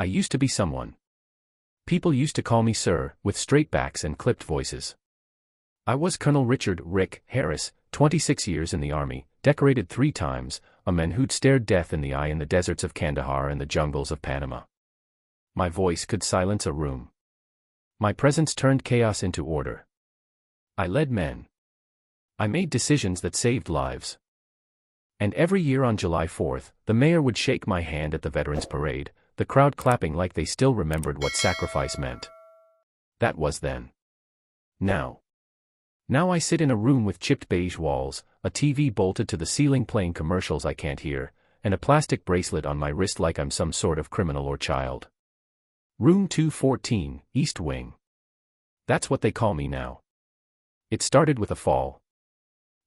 I used to be someone. People used to call me Sir, with straight backs and clipped voices. I was Colonel Richard Rick Harris, 26 years in the army, decorated 3 times, a man who'd stared death in the eye in the deserts of Kandahar and the jungles of Panama. My voice could silence a room. My presence turned chaos into order. I led men. I made decisions that saved lives. And every year on July 4th, the mayor would shake my hand at the Veterans Parade, the crowd clapping like they still remembered what sacrifice meant. That was then. Now I sit in a room with chipped beige walls, a TV bolted to the ceiling playing commercials I can't hear, and a plastic bracelet on my wrist like I'm some sort of criminal or child. Room 214, East Wing. That's what they call me now. It started with a fall.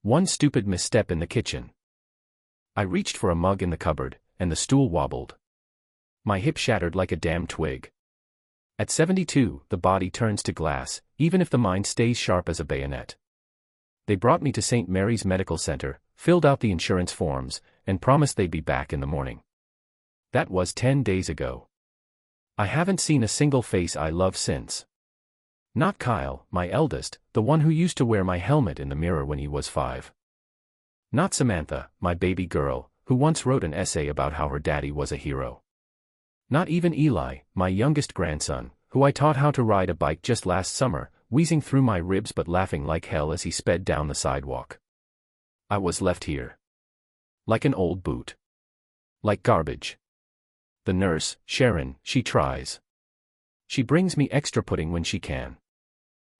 One stupid misstep in the kitchen. I reached for a mug in the cupboard, and the stool wobbled. My hip shattered like a damn twig. At 72, the body turns to glass, even if the mind stays sharp as a bayonet. They brought me to St. Mary's Medical Center, filled out the insurance forms, and promised they'd be back in the morning. That was 10 days ago. I haven't seen a single face I love since. Not Kyle, my eldest, the one who used to wear my helmet in the mirror when he was 5. Not Samantha, my baby girl, who once wrote an essay about how her daddy was a hero. Not even Eli, my youngest grandson, who I taught how to ride a bike just last summer, wheezing through my ribs but laughing like hell as he sped down the sidewalk. I was left here. Like an old boot. Like garbage. The nurse, Sharon, she tries. She brings me extra pudding when she can.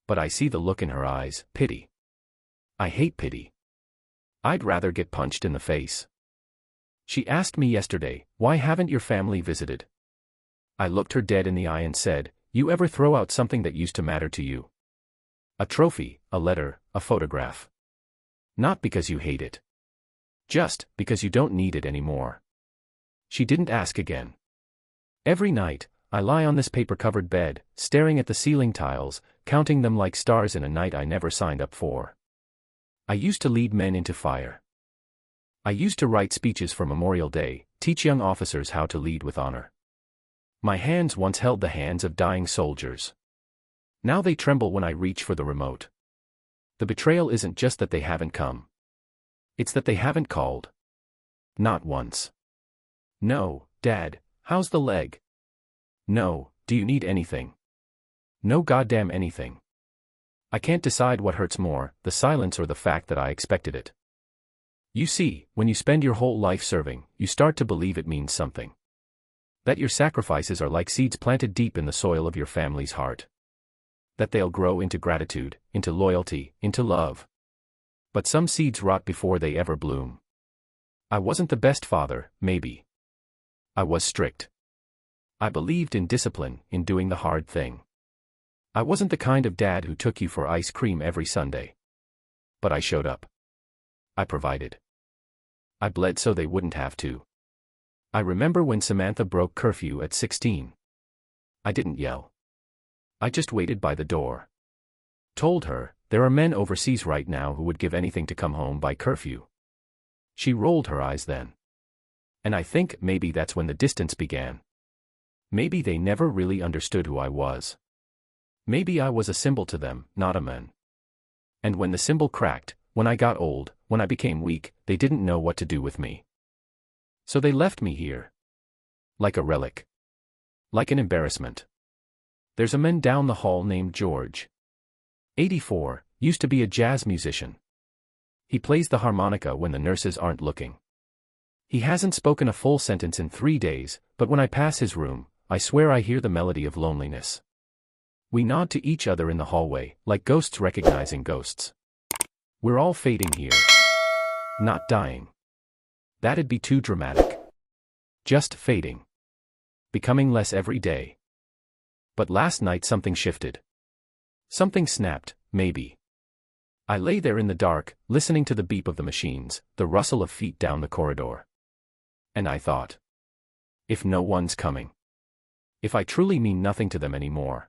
But I see the look in her eyes, pity. I hate pity. I'd rather get punched in the face. She asked me yesterday, why haven't your family visited? I looked her dead in the eye and said, you ever throw out something that used to matter to you? A trophy, a letter, a photograph. Not because you hate it. Just because you don't need it anymore. She didn't ask again. Every night, I lie on this paper-covered bed, staring at the ceiling tiles, counting them like stars in a night I never signed up for. I used to lead men into fire. I used to write speeches for Memorial Day, teach young officers how to lead with honor. My hands once held the hands of dying soldiers. Now they tremble when I reach for the remote. The betrayal isn't just that they haven't come. It's that they haven't called. Not once. No, Dad, how's the leg? No, do you need anything? No goddamn anything. I can't decide what hurts more, the silence or the fact that I expected it. You see, when you spend your whole life serving, you start to believe it means something. That your sacrifices are like seeds planted deep in the soil of your family's heart. That they'll grow into gratitude, into loyalty, into love. But some seeds rot before they ever bloom. I wasn't the best father, maybe. I was strict. I believed in discipline, in doing the hard thing. I wasn't the kind of dad who took you for ice cream every Sunday. But I showed up. I provided. I bled so they wouldn't have to. I remember when Samantha broke curfew at 16. I didn't yell. I just waited by the door. Told her, there are men overseas right now who would give anything to come home by curfew. She rolled her eyes then. And I think maybe that's when the distance began. Maybe they never really understood who I was. Maybe I was a symbol to them, not a man. And when the symbol cracked, when I got old, when I became weak, they didn't know what to do with me. So they left me here. Like a relic. Like an embarrassment. There's a man down the hall named George. 84, used to be a jazz musician. He plays the harmonica when the nurses aren't looking. He hasn't spoken a full sentence in 3 days, but when I pass his room, I swear I hear the melody of loneliness. We nod to each other in the hallway, like ghosts recognizing ghosts. We're all fading here. Not dying. That'd be too dramatic. Just fading. Becoming less every day. But last night something shifted. Something snapped, maybe. I lay there in the dark, listening to the beep of the machines, the rustle of feet down the corridor. And I thought. If no one's coming. If I truly mean nothing to them anymore.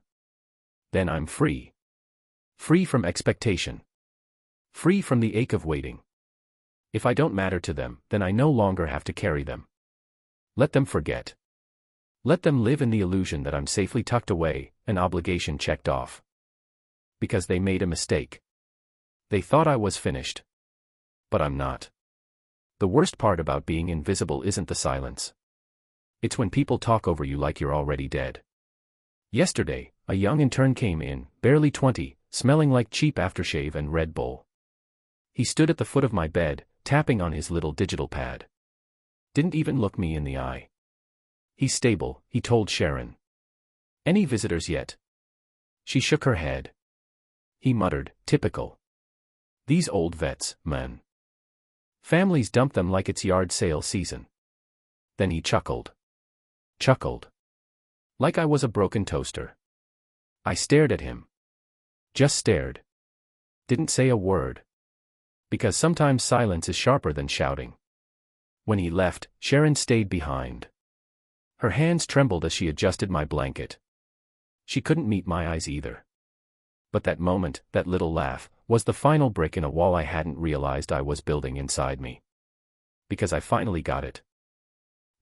Then I'm free. Free from expectation. Free from the ache of waiting. If I don't matter to them, then I no longer have to carry them. Let them forget. Let them live in the illusion that I'm safely tucked away, an obligation checked off. Because they made a mistake. They thought I was finished. But I'm not. The worst part about being invisible isn't the silence. It's when people talk over you like you're already dead. Yesterday, a young intern came in, barely 20, smelling like cheap aftershave and Red Bull. He stood at the foot of my bed, tapping on his little digital pad. Didn't even look me in the eye. He's stable, he told Sharon. Any visitors yet? She shook her head. He muttered, typical. These old vets, man. Families dump them like it's yard sale season. Then he chuckled. Chuckled. Like I was a broken toaster. I stared at him. Just stared. Didn't say a word. Because sometimes silence is sharper than shouting. When he left, Sharon stayed behind. Her hands trembled as she adjusted my blanket. She couldn't meet my eyes either. But that moment, that little laugh, was the final brick in a wall I hadn't realized I was building inside me. Because I finally got it.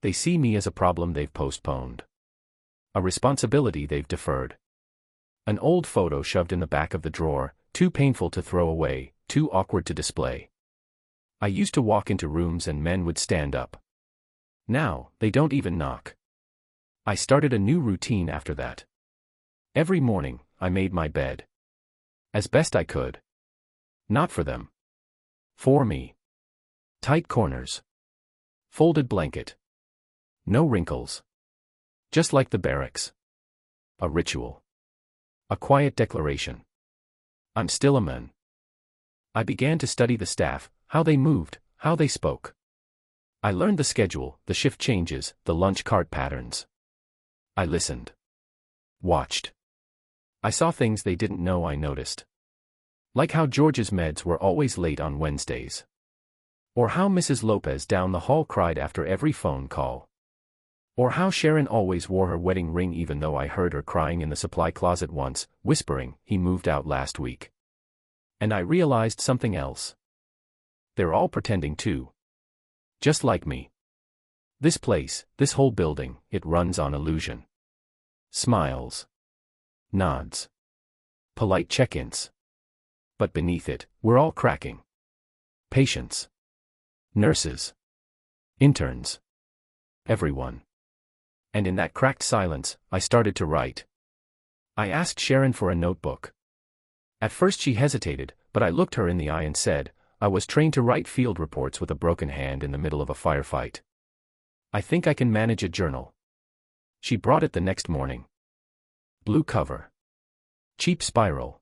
They see me as a problem they've postponed. A responsibility they've deferred. An old photo shoved in the back of the drawer, too painful to throw away, too awkward to display. I used to walk into rooms and men would stand up. Now, they don't even knock. I started a new routine after that. Every morning, I made my bed. As best I could. Not for them. For me. Tight corners. Folded blanket. No wrinkles. Just like the barracks. A ritual. A quiet declaration. I'm still a man. I began to study the staff, how they moved, how they spoke. I learned the schedule, the shift changes, the lunch cart patterns. I listened. Watched. I saw things they didn't know I noticed. Like how George's meds were always late on Wednesdays. Or how Mrs. Lopez down the hall cried after every phone call. Or how Sharon always wore her wedding ring even though I heard her crying in the supply closet once, whispering, he moved out last week. And I realized something else. They're all pretending too. Just like me. This place, this whole building, it runs on illusion. Smiles. Nods. Polite check-ins. But beneath it, we're all cracking. Patients. Nurses. Interns. Everyone. And in that cracked silence, I started to write. I asked Sharon for a notebook. At first she hesitated, but I looked her in the eye and said, I was trained to write field reports with a broken hand in the middle of a firefight. I think I can manage a journal. She brought it the next morning. Blue cover. Cheap spiral.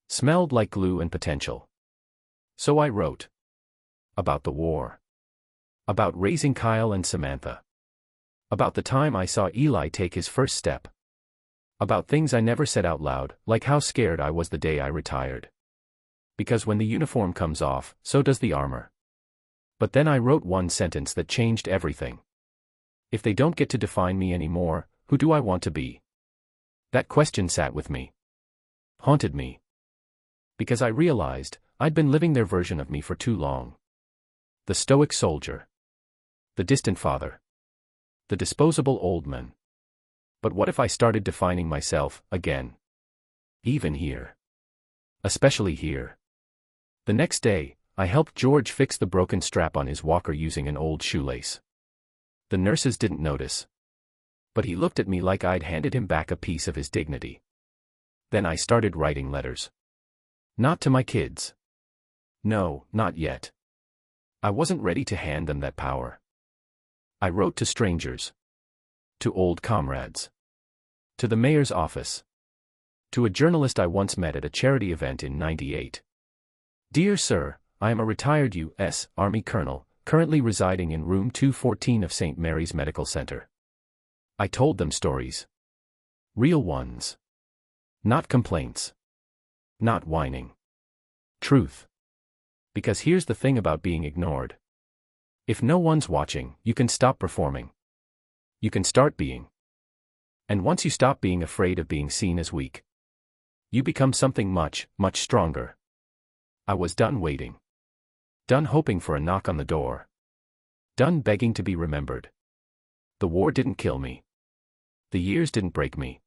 Smelled like glue and potential. So I wrote. About the war. About raising Kyle and Samantha. About the time I saw Eli take his first step. About things I never said out loud, like how scared I was the day I retired. Because when the uniform comes off, so does the armor. But then I wrote one sentence that changed everything. If they don't get to define me anymore, who do I want to be? That question sat with me. Haunted me. Because I realized, I'd been living their version of me for too long. The stoic soldier. The distant father. The disposable old man. But what if I started defining myself, again? Even here. Especially here. The next day, I helped George fix the broken strap on his walker using an old shoelace. The nurses didn't notice. But he looked at me like I'd handed him back a piece of his dignity. Then I started writing letters. Not to my kids. No, not yet. I wasn't ready to hand them that power. I wrote to strangers. To old comrades. To the mayor's office. To a journalist I once met at a charity event in '98. Dear Sir, I am a retired U.S. Army colonel, currently residing in room 214 of St. Mary's Medical Center. I told them stories. Real ones. Not complaints. Not whining. Truth. Because here's the thing about being ignored. If no one's watching, you can stop performing. You can start being. And once you stop being afraid of being seen as weak, you become something much, much stronger. I was done waiting. Done hoping for a knock on the door. Done begging to be remembered. The war didn't kill me. The years didn't break me.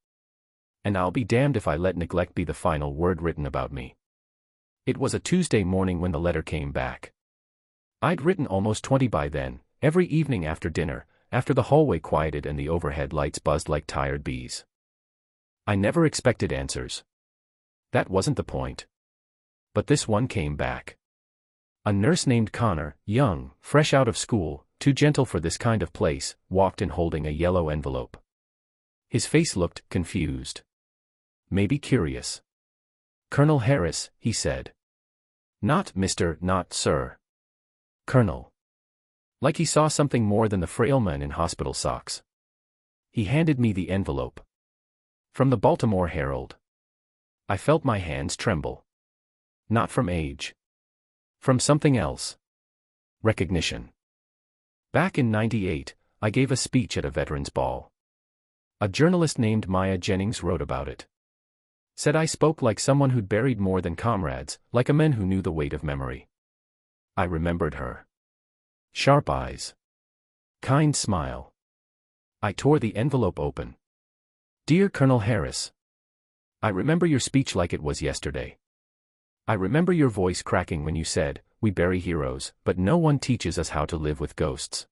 And I'll be damned if I let neglect be the final word written about me. It was a Tuesday morning when the letter came back. I'd written almost 20 by then, every evening after dinner, after the hallway quieted and the overhead lights buzzed like tired bees. I never expected answers. That wasn't the point. But this one came back. A nurse named Connor, young, fresh out of school, too gentle for this kind of place, walked in holding a yellow envelope. His face looked confused. Maybe curious. "Colonel Harris," he said. "Not Mr., not Sir. Colonel." Like he saw something more than the frail man in hospital socks. He handed me the envelope. From the Baltimore Herald. I felt my hands tremble. Not from age. From something else. Recognition. Back in '98, I gave a speech at a veterans ball. A journalist named Maya Jennings wrote about it. Said I spoke like someone who'd buried more than comrades, like a man who knew the weight of memory. I remembered her. Sharp eyes. Kind smile. I tore the envelope open. "Dear Colonel Harris. I remember your speech like it was yesterday. I remember your voice cracking when you said, 'We bury heroes, but no one teaches us how to live with ghosts.'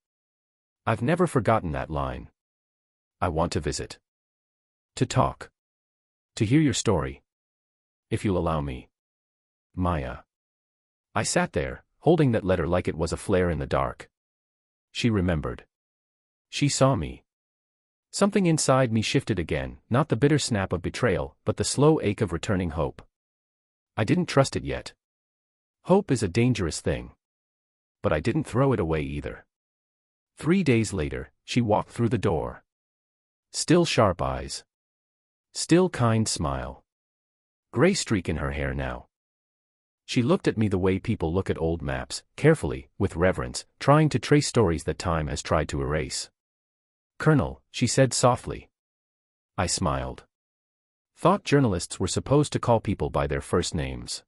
I've never forgotten that line. I want to visit. To talk. To hear your story. If you'll allow me. Maya." I sat there, holding that letter like it was a flare in the dark. She remembered. She saw me. Something inside me shifted again, not the bitter snap of betrayal, but the slow ache of returning hope. I didn't trust it yet. Hope is a dangerous thing. But I didn't throw it away either. 3 days later, she walked through the door. Still sharp eyes. Still kind smile. Gray streak in her hair now. She looked at me the way people look at old maps, carefully, with reverence, trying to trace stories that time has tried to erase. "Colonel," she said softly. I smiled. Thought journalists were supposed to call people by their first names.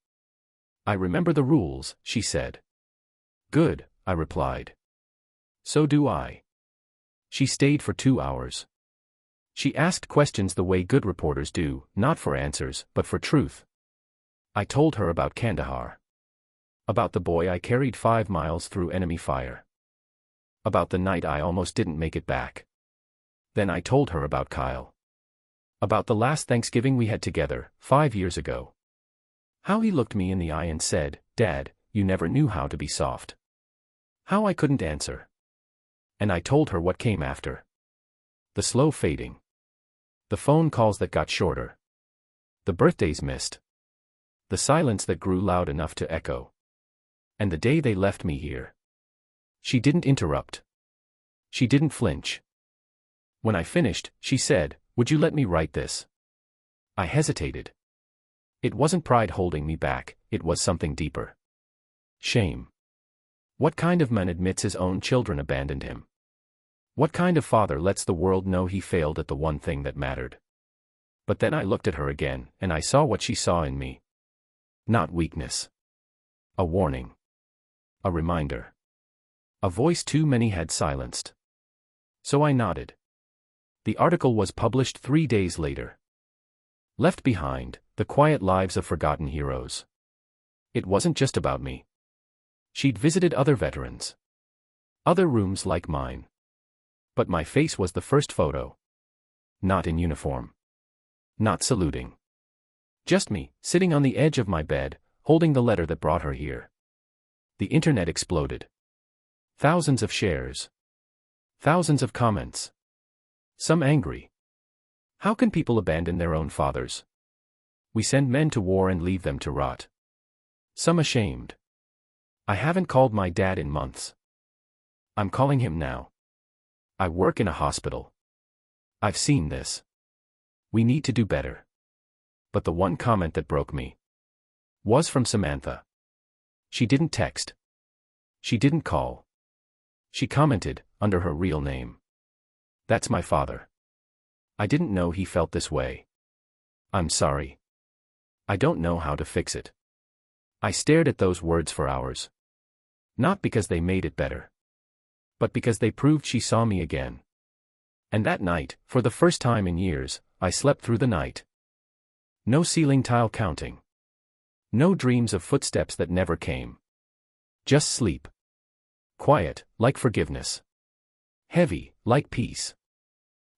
"I remember the rules," she said. "Good," I replied. "So do I." She stayed for 2 hours. She asked questions the way good reporters do, not for answers, but for truth. I told her about Kandahar. About the boy I carried 5 miles through enemy fire. About the night I almost didn't make it back. Then I told her about Kyle. About the last Thanksgiving we had together, 5 years ago. How he looked me in the eye and said, "Dad, you never knew how to be soft." How I couldn't answer. And I told her what came after. The slow fading. The phone calls that got shorter. The birthdays missed. The silence that grew loud enough to echo. And the day they left me here. She didn't interrupt. She didn't flinch. When I finished, she said, "Would you let me write this?" I hesitated. It wasn't pride holding me back, it was something deeper. Shame. What kind of man admits his own children abandoned him? What kind of father lets the world know he failed at the one thing that mattered? But then I looked at her again, and I saw what she saw in me. Not weakness. A warning. A reminder. A voice too many had silenced. So I nodded. The article was published 3 days later. Left Behind, The Quiet Lives of Forgotten Heroes. It wasn't just about me. She'd visited other veterans. Other rooms like mine. But my face was the first photo. Not in uniform. Not saluting. Just me, sitting on the edge of my bed, holding the letter that brought her here. The internet exploded. Thousands of shares. Thousands of comments. Some angry. How can people abandon their own fathers? We send men to war and leave them to rot. Some ashamed. I haven't called my dad in months. I'm calling him now. I work in a hospital. I've seen this. We need to do better. But the one comment that broke me was from Samantha. She didn't text. She didn't call. She commented, under her real name. "That's my father. I didn't know he felt this way. I'm sorry. I don't know how to fix it." I stared at those words for hours. Not because they made it better. But because they proved she saw me again. And that night, for the first time in years, I slept through the night. No ceiling tile counting. No dreams of footsteps that never came. Just sleep. Quiet, like forgiveness. Heavy, like peace.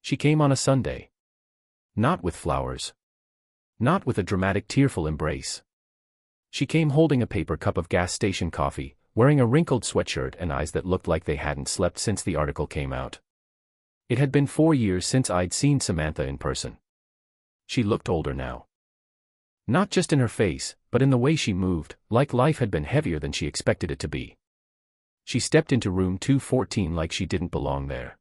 She came on a Sunday. Not with flowers. Not with a dramatic tearful embrace. She came holding a paper cup of gas station coffee, wearing a wrinkled sweatshirt and eyes that looked like they hadn't slept since the article came out. It had been 4 years since I'd seen Samantha in person. She looked older now. Not just in her face, but in the way she moved, like life had been heavier than she expected it to be. She stepped into room 214 like she didn't belong there.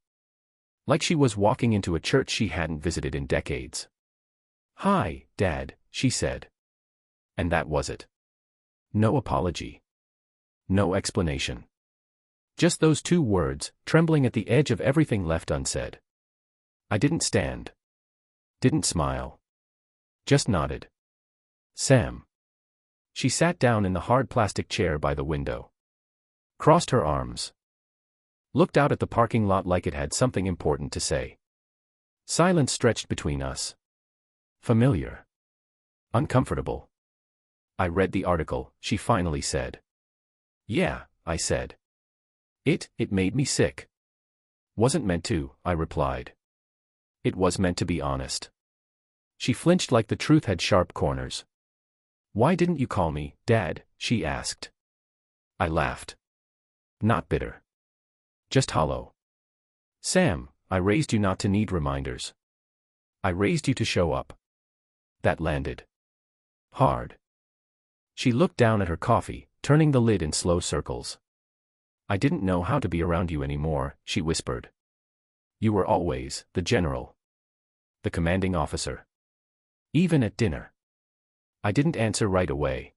Like she was walking into a church she hadn't visited in decades. "Hi, Dad," she said. And that was it. No apology. No explanation. Just those 2 words, trembling at the edge of everything left unsaid. I didn't stand. Didn't smile. Just nodded. "Sam." She sat down in the hard plastic chair by the window. Crossed her arms. Looked out at the parking lot like it had something important to say. Silence stretched between us. Familiar. Uncomfortable. "I read the article," she finally said. "Yeah," I said. It made me sick." "Wasn't meant to," I replied. "It was meant to be honest." She flinched like the truth had sharp corners. "Why didn't you call me, Dad?" she asked. I laughed. Not bitter. Just hollow. "Sam, I raised you not to need reminders. I raised you to show up." That landed hard. She looked down at her coffee, turning the lid in slow circles. "I didn't know how to be around you anymore," she whispered. "You were always the general. The commanding officer. Even at dinner." I didn't answer right away.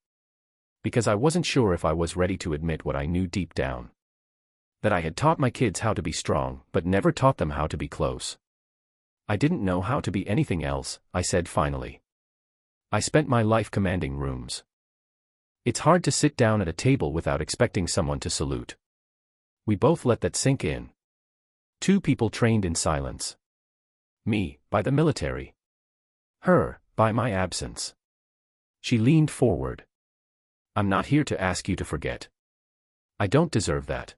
Because I wasn't sure if I was ready to admit what I knew deep down. That I had taught my kids how to be strong, but never taught them how to be close. "I didn't know how to be anything else," I said finally. "I spent my life commanding rooms." It's hard to sit down at a table without expecting someone to salute. We both let that sink in. 2 people trained in silence. Me, by the military. Her, by my absence. She leaned forward. "I'm not here to ask you to forget. I don't deserve that.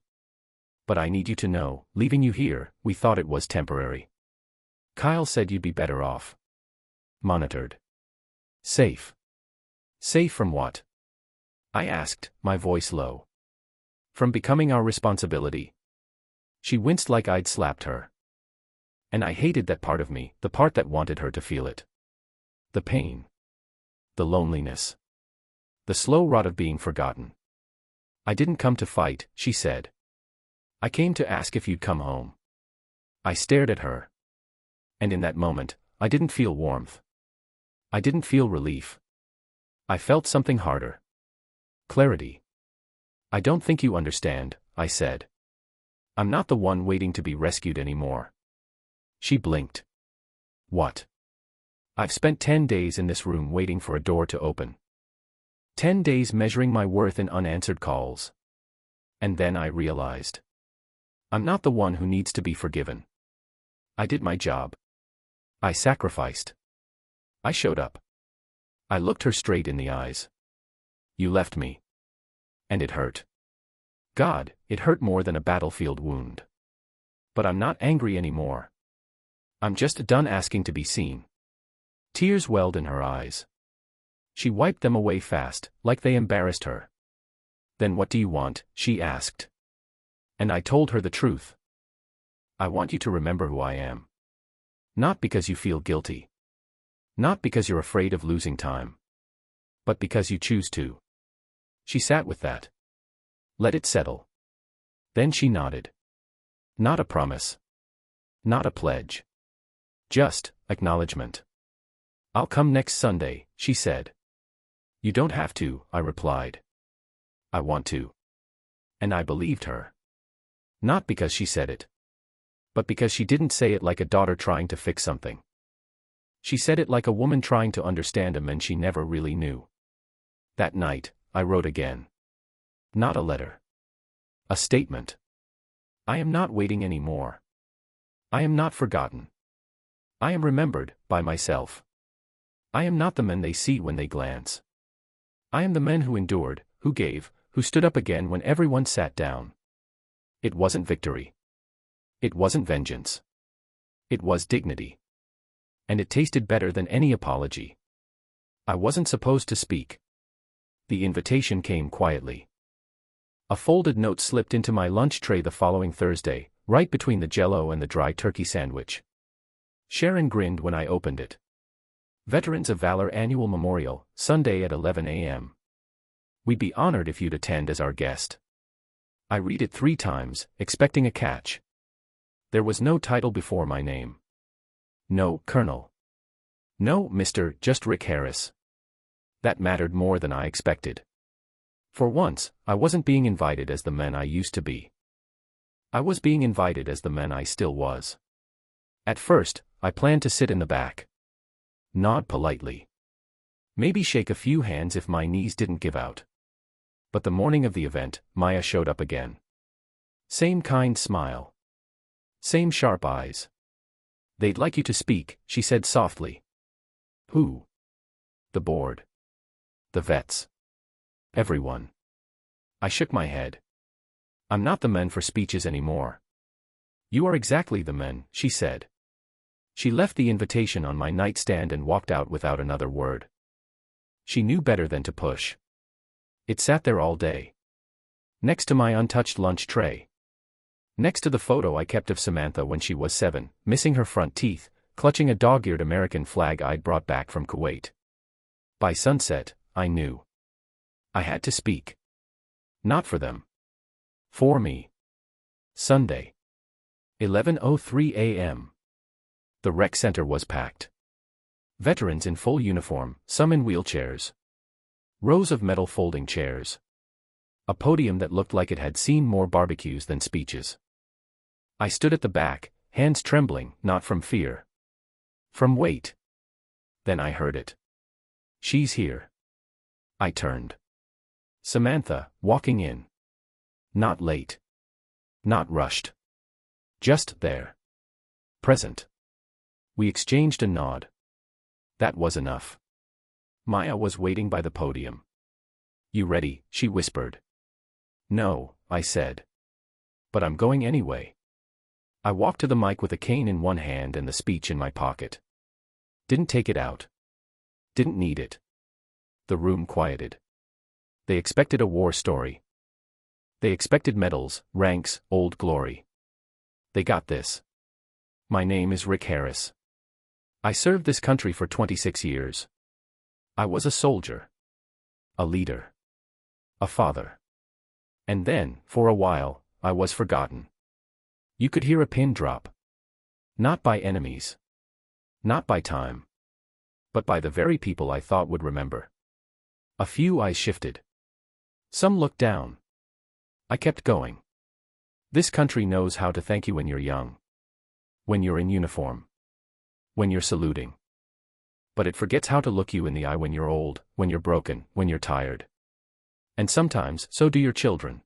But I need you to know, leaving you here, we thought it was temporary. Kyle said you'd be better off. Monitored. Safe." "Safe from what?" I asked, my voice low. "From becoming our responsibility." She winced like I'd slapped her. And I hated that part of me, the part that wanted her to feel it. The pain. The loneliness. The slow rot of being forgotten. "I didn't come to fight," she said. "I came to ask if you'd come home." I stared at her. And in that moment, I didn't feel warmth. I didn't feel relief. I felt something harder. Clarity. "I don't think you understand," I said. "I'm not the one waiting to be rescued anymore." She blinked. "What?" "I've spent 10 days in this room waiting for a door to open. 10 days measuring my worth in unanswered calls. And then I realized. I'm not the one who needs to be forgiven. I did my job. I sacrificed. I showed up. I looked her straight in the eyes. You left me. And it hurt. God, it hurt more than a battlefield wound. But I'm not angry anymore. I'm just done asking to be seen. Tears welled in her eyes. She wiped them away fast, like they embarrassed her. Then what do you want? She asked. And I told her the truth. I want you to remember who I am. Not because you feel guilty. Not because you're afraid of losing time. But because you choose to. She sat with that. Let it settle. Then she nodded. Not a promise. Not a pledge. Just acknowledgement. I'll come next Sunday, she said. You don't have to, I replied. I want to. And I believed her. Not because she said it. But because she didn't say it like a daughter trying to fix something. She said it like a woman trying to understand a man she never really knew. That night, I wrote again. Not a letter. A statement. I am not waiting anymore. I am not forgotten. I am remembered, by myself. I am not the men they see when they glance. I am the men who endured, who gave, who stood up again when everyone sat down. It wasn't victory. It wasn't vengeance. It was dignity. And it tasted better than any apology. I wasn't supposed to speak. The invitation came quietly. A folded note slipped into my lunch tray the following Thursday, right between the Jell-O and the dry turkey sandwich. Sharon grinned when I opened it. Veterans of Valor Annual Memorial, Sunday at 11 a.m. We'd be honored if you'd attend as our guest. I read it 3 times, expecting a catch. There was no title before my name. No, Colonel. No, Mr., just Rick Harris. That mattered more than I expected. For once, I wasn't being invited as the man I used to be. I was being invited as the man I still was. At first, I planned to sit in the back. Nod politely. Maybe shake a few hands if my knees didn't give out. But the morning of the event, Maya showed up again. Same kind smile. Same sharp eyes. They'd like you to speak, she said softly. Who? The board. The vets. Everyone. I shook my head. I'm not the man for speeches anymore. You are exactly the man, she said. She left the invitation on my nightstand and walked out without another word. She knew better than to push. It sat there all day. Next to my untouched lunch tray. Next to the photo I kept of Samantha when she was 7, missing her front teeth, clutching a dog-eared American flag I'd brought back from Kuwait. By sunset, I knew. I had to speak. Not for them. For me. Sunday. 11:03 a.m. The rec center was packed. Veterans in full uniform, some in wheelchairs. Rows of metal folding chairs. A podium that looked like it had seen more barbecues than speeches. I stood at the back, hands trembling, not from fear. From weight. Then I heard it. She's here. I turned. Samantha, walking in. Not late. Not rushed. Just there. Present. We exchanged a nod. That was enough. Maya was waiting by the podium. You ready? She whispered. No, I said. But I'm going anyway. I walked to the mic with a cane in one hand and the speech in my pocket. Didn't take it out. Didn't need it. The room quieted. They expected a war story. They expected medals, ranks, old glory. They got this. My name is Rick Harris. I served this country for 26 years. I was a soldier. A leader. A father. And then, for a while, I was forgotten. You could hear a pin drop. Not by enemies. Not by time. But by the very people I thought would remember. A few eyes shifted. Some looked down. I kept going. This country knows how to thank you when you're young. When you're in uniform. When you're saluting. But it forgets how to look you in the eye when you're old, when you're broken, when you're tired. And sometimes, so do your children.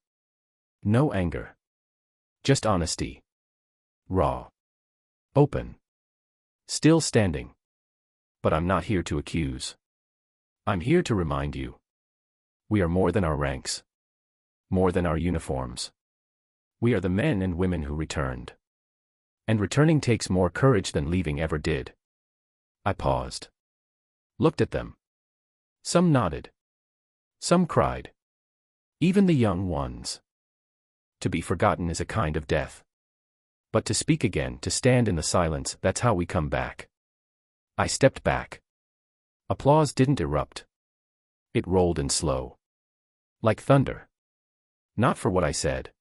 No anger. Just honesty. Raw. Open. Still standing. But I'm not here to accuse. I'm here to remind you. We are more than our ranks. More than our uniforms. We are the men and women who returned. And returning takes more courage than leaving ever did. I paused. Looked at them. Some nodded. Some cried. Even the young ones. To be forgotten is a kind of death. But to speak again, to stand in the silence, that's how we come back. I stepped back. Applause didn't erupt. It rolled in slow. Like thunder. Not for what I said.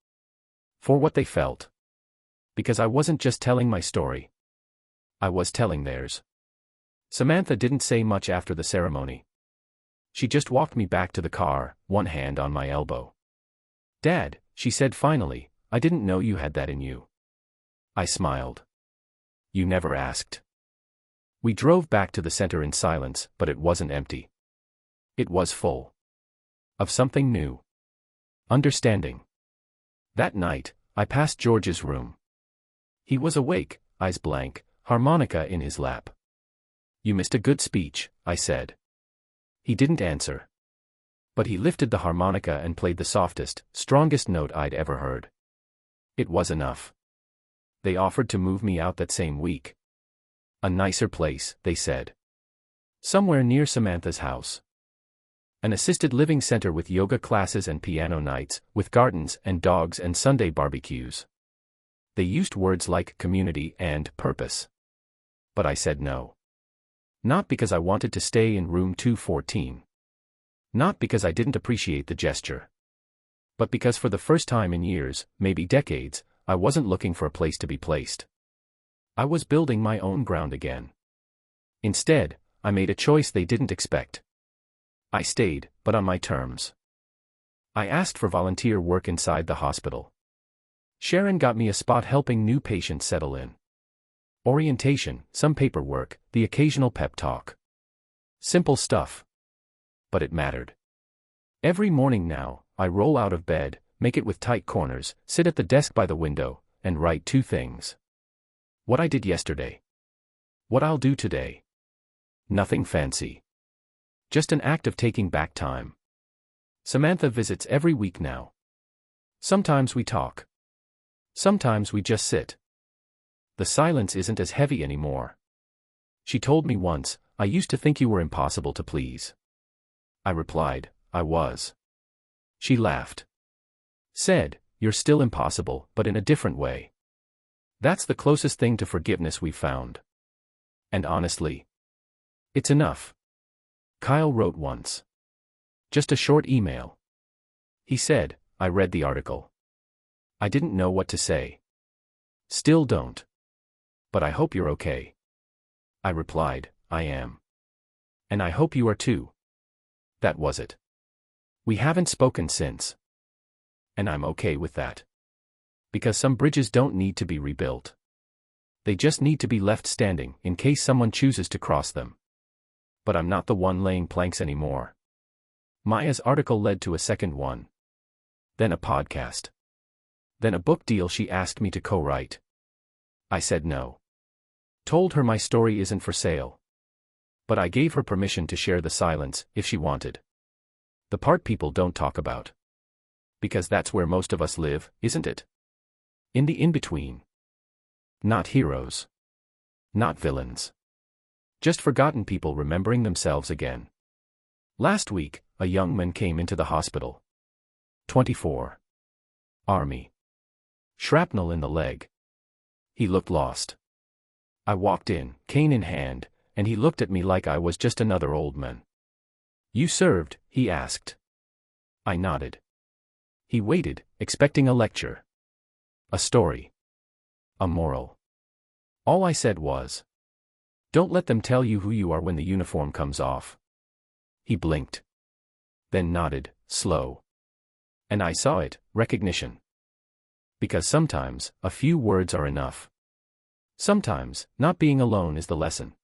For what they felt. Because I wasn't just telling my story. I was telling theirs. Samantha didn't say much after the ceremony. She just walked me back to the car, one hand on my elbow. Dad, she said finally, I didn't know you had that in you. I smiled. You never asked. We drove back to the center in silence, but it wasn't empty. It was full. Of something new. Understanding. That night, I passed George's room. He was awake, eyes blank, harmonica in his lap. "You missed a good speech," I said. He didn't answer. But he lifted the harmonica and played the softest, strongest note I'd ever heard. It was enough. They offered to move me out that same week. A nicer place, they said. Somewhere near Samantha's house. An assisted living center with yoga classes and piano nights, with gardens and dogs and Sunday barbecues. They used words like community and purpose. But I said no. Not because I wanted to stay in room 214. Not because I didn't appreciate the gesture. But because for the first time in years, maybe decades, I wasn't looking for a place to be placed. I was building my own ground again. Instead, I made a choice they didn't expect. I stayed, but on my terms. I asked for volunteer work inside the hospital. Sharon got me a spot helping new patients settle in. Orientation, some paperwork, the occasional pep talk. Simple stuff. But it mattered. Every morning now, I roll out of bed, make it with tight corners, sit at the desk by the window, and write two things. What I did yesterday. What I'll do today. Nothing fancy. Just an act of taking back time. Samantha visits every week now. Sometimes we talk. Sometimes we just sit. The silence isn't as heavy anymore. She told me once, "I used to think you were impossible to please." I replied, "I was." She laughed. Said, "You're still impossible, but in a different way." That's the closest thing to forgiveness we've found. And honestly, it's enough. Kyle wrote once. Just a short email. He said, "I read the article. I didn't know what to say. Still don't. But I hope you're okay." I replied, "I am. And I hope you are too." That was it. We haven't spoken since. And I'm okay with that. Because some bridges don't need to be rebuilt. They just need to be left standing in case someone chooses to cross them. But I'm not the one laying planks anymore. Maya's article led to a second one. Then a podcast. Then a book deal she asked me to co-write. I said no. Told her my story isn't for sale. But I gave her permission to share the silence, if she wanted. The part people don't talk about. Because that's where most of us live, isn't it? In the in-between. Not heroes. Not villains. Just forgotten people remembering themselves again. Last week, a young man came into the hospital. 24. Army. Shrapnel in the leg. He looked lost. I walked in, cane in hand, and he looked at me like I was just another old man. "You served?" he asked. I nodded. He waited, expecting a lecture. A story. A moral. All I said was, "Don't let them tell you who you are when the uniform comes off." He blinked. Then nodded, slow. And I saw it, recognition. Because sometimes, a few words are enough. Sometimes, not being alone is the lesson.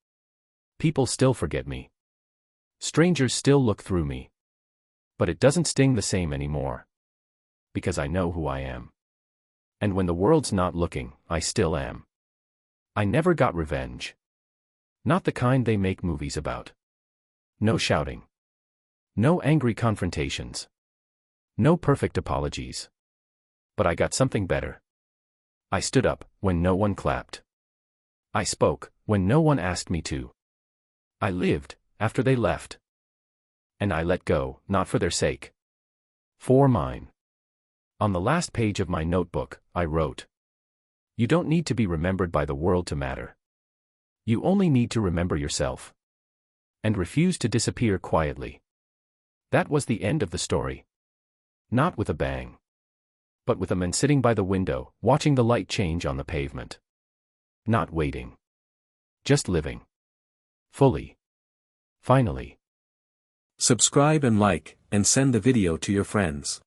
People still forget me. Strangers still look through me. But it doesn't sting the same anymore. Because I know who I am. And when the world's not looking, I still am. I never got revenge. Not the kind they make movies about. No shouting. No angry confrontations. No perfect apologies. But I got something better. I stood up when no one clapped. I spoke when no one asked me to. I lived after they left. And I let go, not for their sake. For mine. On the last page of my notebook, I wrote, "You don't need to be remembered by the world to matter. You only need to remember yourself." And refuse to disappear quietly. That was the end of the story. Not with a bang. But with a man sitting by the window, watching the light change on the pavement. Not waiting. Just living. Fully. Finally. Subscribe and like, and send the video to your friends.